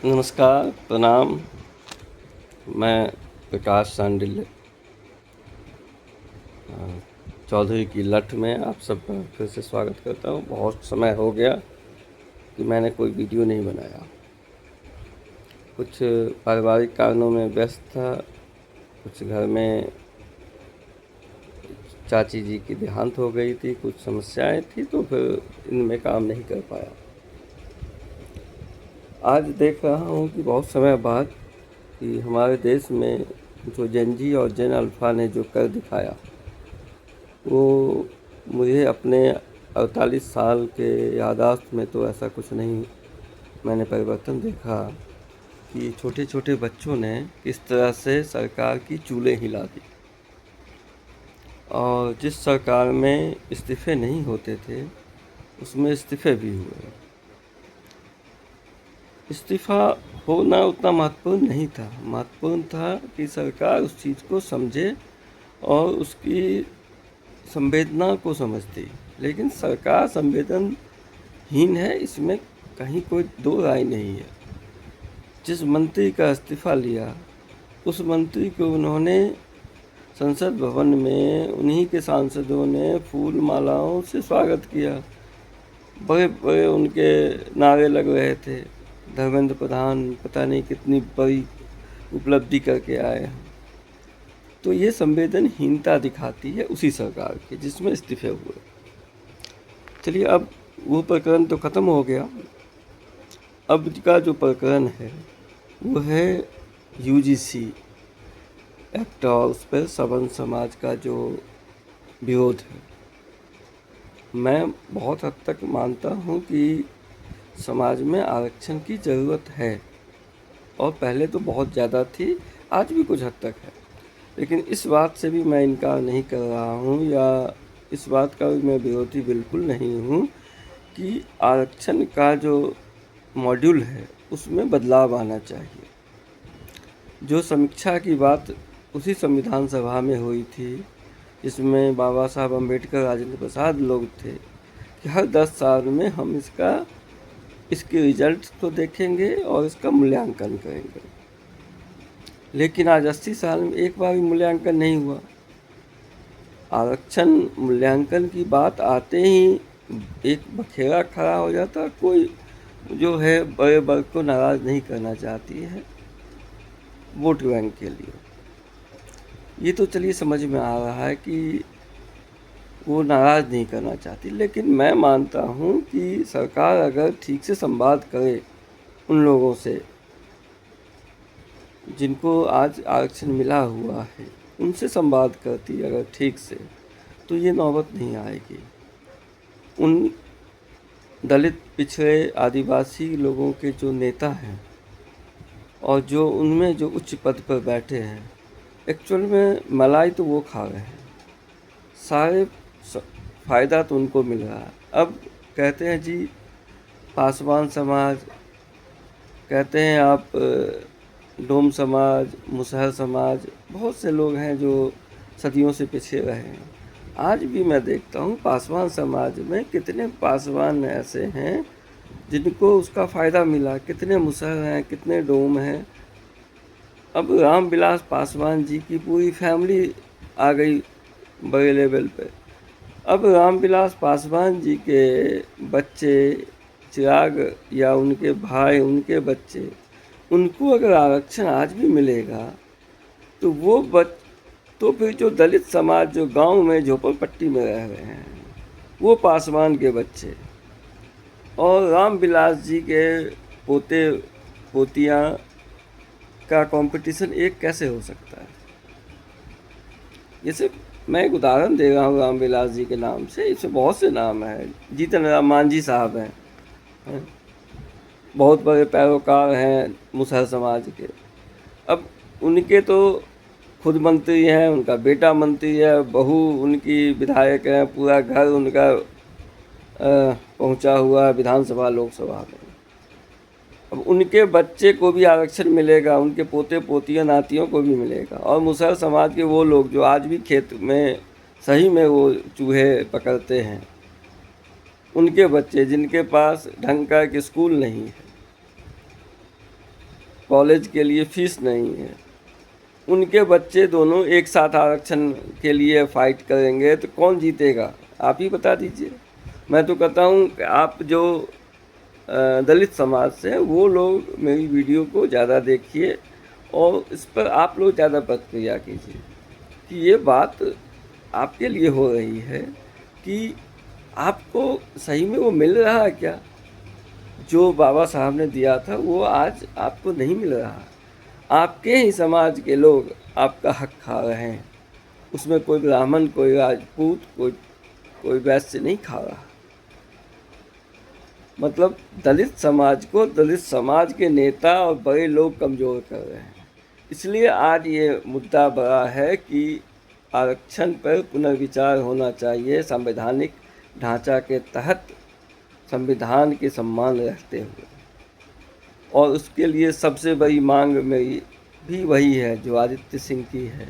नमस्कार, प्रणाम। मैं प्रकाश सांडिल्य चौधरी की लठ में आप सबका फिर से स्वागत करता हूँ। बहुत समय हो गया कि मैंने कोई वीडियो नहीं बनाया। कुछ पारिवारिक कारणों में व्यस्त था, कुछ घर में चाची जी की देहांत हो गई थी, कुछ समस्याएं थी, तो फिर इनमें काम नहीं कर पाया। आज देख रहा हूँ कि बहुत समय बाद कि हमारे देश में जो जेन जी और जेन अल्फ़ा ने जो कर दिखाया, वो मुझे अपने 48 साल के याददाश्त में तो ऐसा कुछ नहीं मैंने परिवर्तन देखा कि छोटे छोटे बच्चों ने किस तरह से सरकार की चूलें हिला दी। और जिस सरकार में इस्तीफ़े नहीं होते थे उसमें इस्तीफ़े भी हुए। इस्तीफ़ा होना उतना महत्वपूर्ण नहीं था, महत्वपूर्ण था कि सरकार उस चीज़ को समझे और उसकी संवेदना को समझती। लेकिन सरकार संवेदनहीन है, इसमें कहीं कोई दो राय नहीं है। जिस मंत्री का इस्तीफ़ा लिया उस मंत्री को उन्होंने संसद भवन में उन्हीं के सांसदों ने फूल मालाओं से स्वागत किया। बड़े बड़े उनके नारे लग रहे थे, धर्मेंद्र प्रधान पता नहीं कितनी बड़ी उपलब्धि करके आए हैं। तो ये संवेदनहीनता दिखाती है उसी सरकार की जिसमें इस्तीफे हुए। चलिए, अब वो प्रकरण तो ख़त्म हो गया। अब का जो प्रकरण है वो है यूजीसी एक्ट और उस पर सवर्ण समाज का जो विरोध है। मैं बहुत हद तक मानता हूँ कि समाज में आरक्षण की ज़रूरत है, और पहले तो बहुत ज़्यादा थी, आज भी कुछ हद तक है। लेकिन इस बात से भी मैं इनकार नहीं कर रहा हूँ, या इस बात का भी मैं विरोधी बिल्कुल नहीं हूँ कि आरक्षण का जो मॉड्यूल है उसमें बदलाव आना चाहिए। जो समीक्षा की बात उसी संविधान सभा में हुई थी जिसमें बाबा साहब अम्बेडकर, राजेंद्र प्रसाद लोग थे कि हर 10 साल में हम इसके रिजल्ट तो देखेंगे और इसका मूल्यांकन करेंगे। लेकिन आज 80 साल में एक बार भी मूल्यांकन नहीं हुआ। आरक्षण मूल्यांकन की बात आते ही एक बखेड़ा खड़ा हो जाता। कोई जो है बड़े वर्ग को नाराज़ नहीं करना चाहती है वोट बैंक के लिए। ये तो चलिए समझ में आ रहा है कि वो नाराज़ नहीं करना चाहती, लेकिन मैं मानता हूँ कि सरकार अगर ठीक से संवाद करे उन लोगों से जिनको आज आरक्षण मिला हुआ है, उनसे संवाद करती अगर ठीक से, तो ये नौबत नहीं आएगी। उन दलित, पिछड़े, आदिवासी लोगों के जो नेता हैं और जो उनमें जो उच्च पद पर बैठे हैं, एक्चुअल में मलाई तो वो खा रहे हैं, सारे फ़ायदा तो उनको मिल रहा है। अब कहते हैं जी पासवान समाज, कहते हैं आप डोम समाज, मुसहर समाज, बहुत से लोग हैं जो सदियों से पिछड़े रहे हैं। आज भी मैं देखता हूँ पासवान समाज में कितने पासवान ऐसे हैं जिनको उसका फ़ायदा मिला, कितने मुसहर हैं, कितने डोम हैं। अब रामविलास पासवान जी की पूरी फैमिली आ गई बड़े लेवल पे। अब रामविलास पासवान जी के बच्चे, चिराग या उनके भाई, उनके बच्चे, उनको अगर आरक्षण आज भी मिलेगा तो तो फिर जो दलित समाज जो गांव में झोपड़पट्टी में रह रहे हैं वो पासवान के बच्चे और रामविलास जी के पोते पोतियाँ का कंपटीशन एक कैसे हो सकता है। जैसे मैं एक उदाहरण दे रहा हूँ रामविलास जी के नाम से, इसमें बहुत से नाम हैं। जीतन राम मांझी साहब हैं, बहुत बड़े पैरोकार हैं मुसहर समाज के। अब उनके तो खुद मंत्री हैं, उनका बेटा मंत्री है, बहू उनकी विधायक है, पूरा घर उनका पहुंचा हुआ है विधानसभा, लोकसभा में। अब उनके बच्चे को भी आरक्षण मिलेगा, उनके पोते पोतियाँ नातियों को भी मिलेगा। और मुसहर समाज के वो लोग जो आज भी खेत में सही में वो चूहे पकड़ते हैं, उनके बच्चे जिनके पास ढंग का एक स्कूल नहीं है, कॉलेज के लिए फीस नहीं है, उनके बच्चे दोनों एक साथ आरक्षण के लिए फाइट करेंगे तो कौन जीतेगा? आप ही बता दीजिए। मैं तो कहता हूँ कि आप जो दलित समाज से हैं वो लोग मेरी वीडियो को ज़्यादा देखिए और इस पर आप लोग ज़्यादा प्रतिक्रिया कीजिए कि ये बात आपके लिए हो रही है कि आपको सही में वो मिल रहा है क्या? जो बाबा साहब ने दिया था वो आज आपको नहीं मिल रहा। आपके ही समाज के लोग आपका हक खा रहे हैं, उसमें कोई ब्राह्मण, कोई राजपूत, कोई वैश्य नहीं खा रहा। मतलब दलित समाज को दलित समाज के नेता और बड़े लोग कमज़ोर कर रहे हैं। इसलिए आज ये मुद्दा बड़ा है कि आरक्षण पर पुनर्विचार होना चाहिए, संवैधानिक ढांचा के तहत संविधान के सम्मान रखते हुए। और उसके लिए सबसे बड़ी मांग मेरी भी वही है जो आदित्य सिंह की है।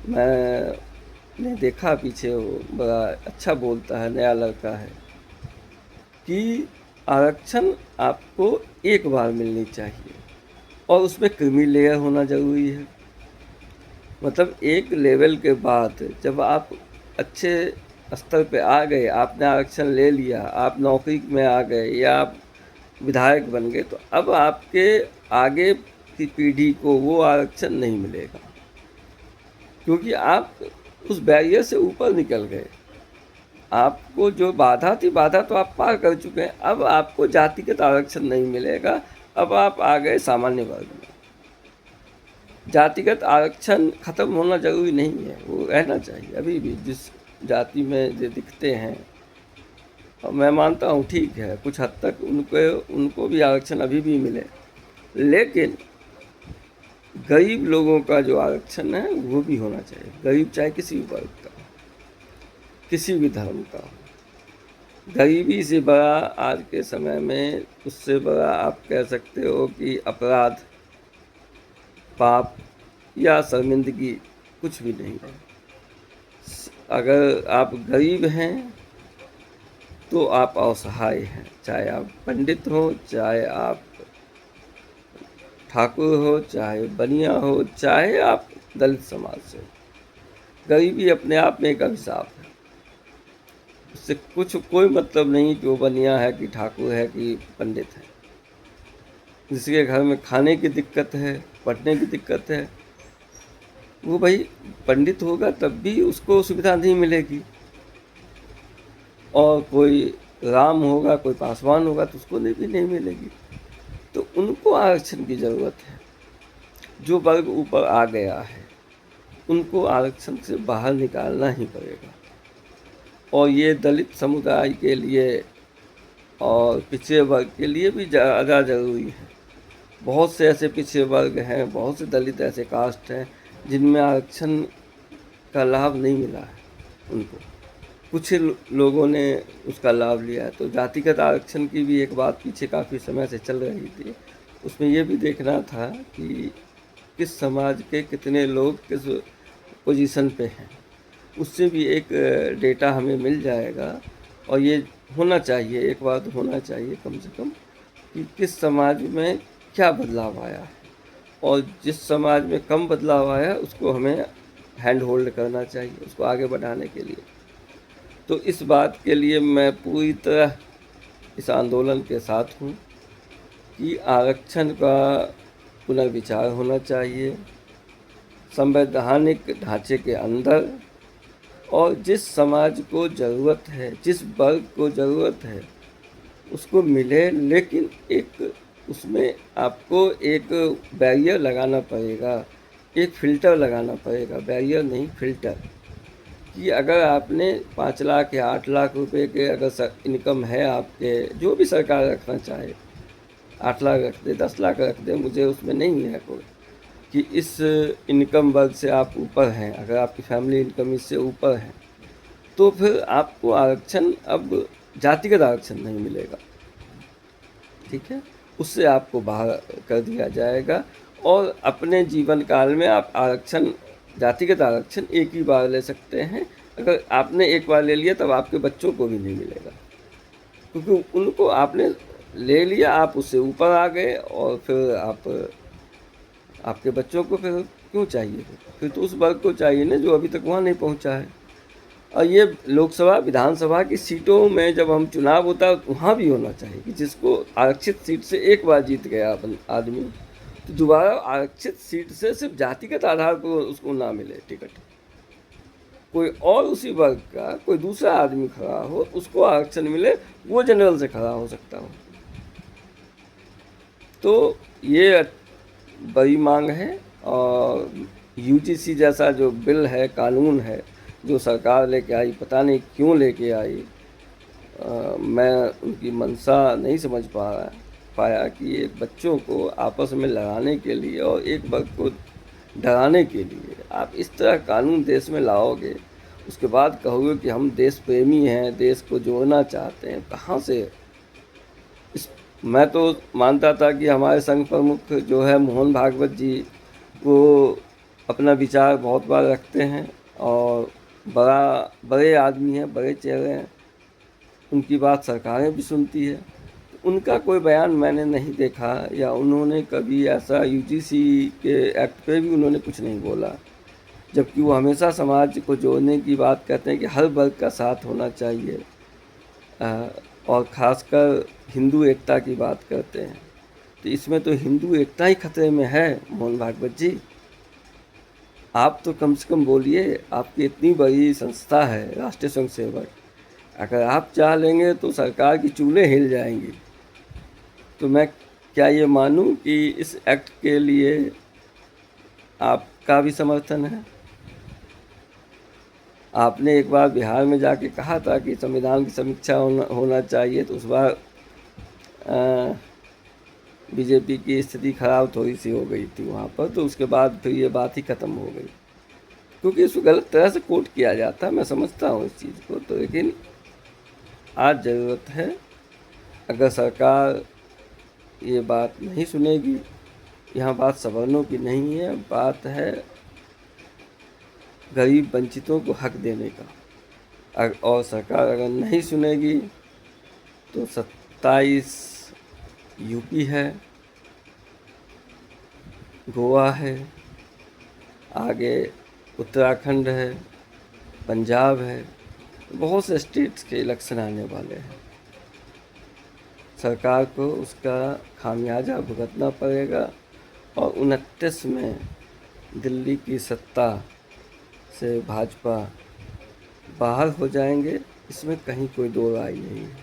मैंने देखा पीछे, वो बड़ा अच्छा बोलता है, नया लड़का है, कि आरक्षण आपको एक बार मिलनी चाहिए और उसमें क्रीमी लेयर होना ज़रूरी है। मतलब एक लेवल के बाद जब आप अच्छे स्तर पे आ गए, आपने आरक्षण ले लिया, आप नौकरी में आ गए या आप विधायक बन गए, तो अब आपके आगे की पीढ़ी को वो आरक्षण नहीं मिलेगा, क्योंकि आप उस बैरियर से ऊपर निकल गए। आपको जो बाधा थी, बाधा तो आप पार कर चुके हैं। अब आपको जातिगत आरक्षण नहीं मिलेगा, अब आप आ गए सामान्य वर्ग में। जातिगत आरक्षण खत्म होना जरूरी नहीं है, वो रहना चाहिए अभी भी। जिस जाति में जो दिखते हैं, और मैं मानता हूँ ठीक है, कुछ हद तक उनको भी आरक्षण अभी भी मिले, लेकिन गरीब लोगों का जो आरक्षण है वो भी होना चाहिए। गरीब चाहे किसी भी वर्ग का, किसी भी धर्म का। गरीबी से बड़ा आज के समय में, उससे बड़ा आप कह सकते हो कि अपराध, पाप या शर्मिंदगी कुछ भी नहीं है। अगर आप गरीब हैं तो आप असहाय हैं, चाहे आप पंडित हो, चाहे आप ठाकुर हो, चाहे बनिया हो, चाहे आप दलित समाज से हो। गरीबी अपने आप में एक अभिशाप है। उससे कुछ कोई मतलब नहीं कि वो बनिया है कि ठाकुर है कि पंडित है। जिसके घर में खाने की दिक्कत है, पढ़ने की दिक्कत है, वो भाई पंडित होगा तब भी उसको सुविधा नहीं मिलेगी। और कोई राम होगा, कोई पासवान होगा तो उसको भी नहीं मिलेगी। तो उनको आरक्षण की ज़रूरत है। जो वर्ग ऊपर आ गया है उनको आरक्षण से बाहर निकालना ही पड़ेगा। और ये दलित समुदाय के लिए और पिछड़े वर्ग के लिए भी ज़्यादा ज़रूरी है। बहुत से ऐसे पिछड़े वर्ग हैं, बहुत से दलित ऐसे कास्ट हैं जिनमें आरक्षण का लाभ नहीं मिला है उनको। कुछ लोगों ने उसका लाभ लिया है। तो जातिगत आरक्षण की भी एक बात पीछे काफ़ी समय से चल रही थी। उसमें ये भी देखना था कि किस समाज के कितने लोग किस पोजीशन पे हैं, उससे भी एक डेटा हमें मिल जाएगा। और ये होना चाहिए, एक बार तो होना चाहिए कम से कम, कि किस समाज में क्या बदलाव आया है, और जिस समाज में कम बदलाव आया है उसको हमें हैंड होल्ड करना चाहिए, उसको आगे बढ़ाने के लिए। तो इस बात के लिए मैं पूरी तरह इस आंदोलन के साथ हूँ कि आरक्षण का पुनर्विचार होना चाहिए संवैधानिक ढांचे के अंदर, और जिस समाज को ज़रूरत है, जिस वर्ग को ज़रूरत है उसको मिले। लेकिन एक उसमें आपको एक बैरियर लगाना पड़ेगा, एक फ़िल्टर लगाना पड़ेगा, बैरियर नहीं फ़िल्टर। कि अगर आपने 5 लाख या 8 लाख रुपए के अगर इनकम है आपके, जो भी सरकार रखना चाहे, 8 लाख रख दे, 10 लाख रख दे, मुझे उसमें नहीं है कोई कि इस इनकम वर्ग से आप ऊपर हैं, अगर आपकी फैमिली इनकम इससे ऊपर है तो फिर आपको आरक्षण, अब जातिगत आरक्षण नहीं मिलेगा, ठीक है, उससे आपको बाहर कर दिया जाएगा। और अपने जीवन काल में आप आरक्षण, जातिगत आरक्षण एक ही बार ले सकते हैं। अगर आपने एक बार ले लिया तब आपके बच्चों को भी नहीं मिलेगा, क्योंकि उनको आपने ले लिया, आप उससे ऊपर आ गए और फिर आपके बच्चों को फिर क्यों चाहिए? फिर तो उस वर्ग को चाहिए ना जो अभी तक वहाँ नहीं पहुँचा है। और ये लोकसभा विधानसभा की सीटों में जब हम चुनाव होता है तो वहाँ भी होना चाहिए कि जिसको आरक्षित सीट से एक बार जीत गया आदमी, तो दोबारा आरक्षित सीट से सिर्फ जातिगत आधार पर उसको ना मिले टिकट। कोई और उसी वर्ग का कोई दूसरा आदमी खड़ा हो, उसको आरक्षण मिले, वो जनरल से खड़ा हो सकता हो। तो ये बड़ी मांग है। और यूजीसी जैसा जो बिल है, कानून है, जो सरकार लेके आई, पता नहीं क्यों लेके आई। मैं उनकी मंशा नहीं समझ पाया कि एक बच्चों को आपस में लड़ाने के लिए और एक वर्ग को डराने के लिए आप इस तरह कानून देश में लाओगे, उसके बाद कहोगे कि हम देश प्रेमी हैं, देश को जोड़ना चाहते हैं। कहाँ से? इस मैं तो मानता था कि हमारे संघ प्रमुख जो है मोहन भागवत जी, वो अपना विचार बहुत बार रखते हैं और बड़े आदमी हैं, बड़े चेहरे हैं, उनकी बात सरकारें भी सुनती है। तो उनका कोई बयान मैंने नहीं देखा, या उन्होंने कभी ऐसा यूजीसी के एक्ट पे भी उन्होंने कुछ नहीं बोला, जबकि वो हमेशा समाज को जोड़ने की बात कहते हैं कि हर वर्ग का साथ होना चाहिए। और ख़ासकर हिंदू एकता की बात करते हैं। तो इसमें तो हिंदू एकता ही खतरे में है मोहन भागवत जी। आप तो कम से कम बोलिए, आपकी इतनी बड़ी संस्था है राष्ट्रीय स्वयं सेवक, अगर आप चाह लेंगे तो सरकार की चूल्हे हिल जाएंगी। तो मैं क्या ये मानूं कि इस एक्ट के लिए आपका भी समर्थन है? आपने एक बार बिहार में जाके कहा था कि संविधान की समीक्षा होना चाहिए, तो उस बार बीजेपी की स्थिति खराब थोड़ी सी हो गई थी वहाँ पर। तो उसके बाद फिर ये बात ही ख़त्म हो गई, क्योंकि इसको गलत तरह से कोट किया जाता है। मैं समझता हूँ इस चीज़ को, तो लेकिन आज ज़रूरत है, अगर सरकार ये बात नहीं सुनेगी, यहाँ बात सवर्णों की नहीं है, बात है गरीब वंचितों को हक देने का। और सरकार अगर नहीं सुनेगी तो 27 यूपी है, गोवा है, आगे उत्तराखंड है, पंजाब है, बहुत से स्टेट्स के इलेक्शन आने वाले हैं। सरकार को उसका खामियाजा भुगतना पड़ेगा और 29 में दिल्ली की सत्ता से भाजपा बाहर हो जाएंगे, इसमें कहीं कोई दो राय नहीं है।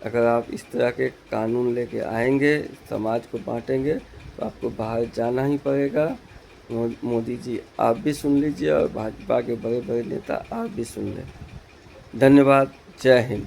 अगर आप इस तरह के कानून लेके आएंगे, समाज को बांटेंगे, तो आपको बाहर जाना ही पड़ेगा। मोदी जी आप भी सुन लीजिए और भाजपा के बड़े बड़े नेता आप भी सुन लें। धन्यवाद। जय हिंद।